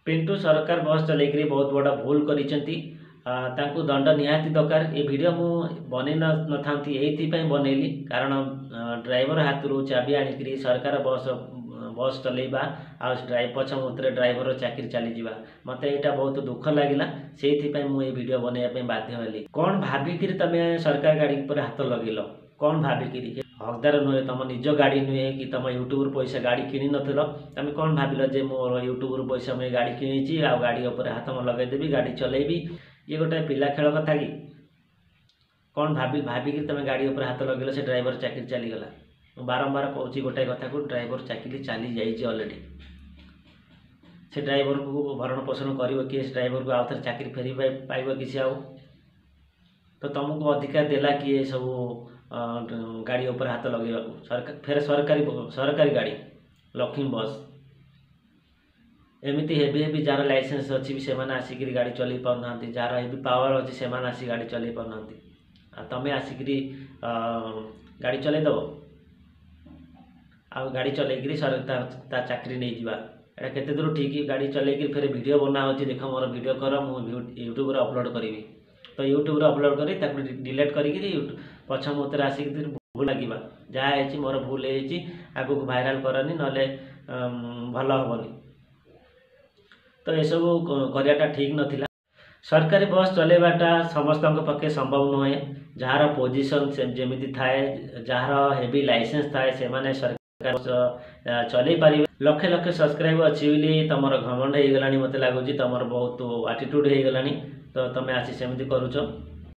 पिंटू सरकार बस चलैकरी बहुत बड़ा भूल करिसेंती तांकू दंड निहाती दरकार। ये वीडियो मु बनै न थांती एइथिपई बनैली कारण ड्राइवर हाथरू चाबी आनिकरी सरकार बस चलैबा आ पछ मुतरे ड्राइवर चाकरी चलीजा मत यहाँ बहुत दुख लगिला से मु ये वीडियो बनैया बाध्य हेली। कौन भाविकी तुम सरकार गाड़ी पर हाथ लगेल कौन भाविकी हकदार नुहे तुम निज गाड़ी नुहे कि तुम यूट्यूब पैसा गाड़ी किणी नथिल तुम कौन भाविल जे मोर यूट्यूब पैसा मुझे गाड़ी किणी आ गाड़ी उपर हाथ मैं लगेदेवी गाड़ी चलैबी ये गोटे पिला खेल कथा कि कौन भाविकी तुम गाड़ी उपर हाथ लगे से ड्राइवर चाकरी चलीगला। बारंबार कहूँ गोटाए कथा को ड्राइवर चाकरी चली जाइए अलरेडी से ड्राइवर को भरण पोषण कर किए ड्राइवर को आउ थे चाकरी फेरी पाइब कि आउ तो तुमको अधिकार देला कि सब गाड़ी उपर हाथ लगे सरकार फेर सरकारी गाड़ी लक्ष्मी बस एमती हेवी हेवी जार लाइसेंस अच्छी भी से आसिक गाड़ी चल पाना जार हेवी पावर अच्छी से आसी गाड़ी चल पाना तुम आसिक गाड़ी चलैदब आ गाड़ी चलैकरी चाकरी नहीं जावा एटा केते दूर ठीक गाड़ी चलैकरी फिर वीडियो बना होची देख मोर वीडियो कर मु यूट्यूब रे अपलोड करी तो यूट्यूब रे अपलोड करी ताकू डिलीट करी पछ मुतरे आसिक भूल लगे जहाँ मोर भूल आगू भाइराल करनी नले भल हेनी तो ये सब कराटा ठीक नथिला। सरकारी बस चलेबाटा समस्त पक्षे संभव नुहे जार पोजिशन जमी थाए जार हेवी लाइसेंस थाए से माने सरकार बस चलई पारे लक्षे लक्षे सब्सक्राइब अच्छी बोली तुम घमंड हो गलानी मत लगुच तुम बहुत आटिट्यूड हो गलानी तो तुम आसी सेमती करुच।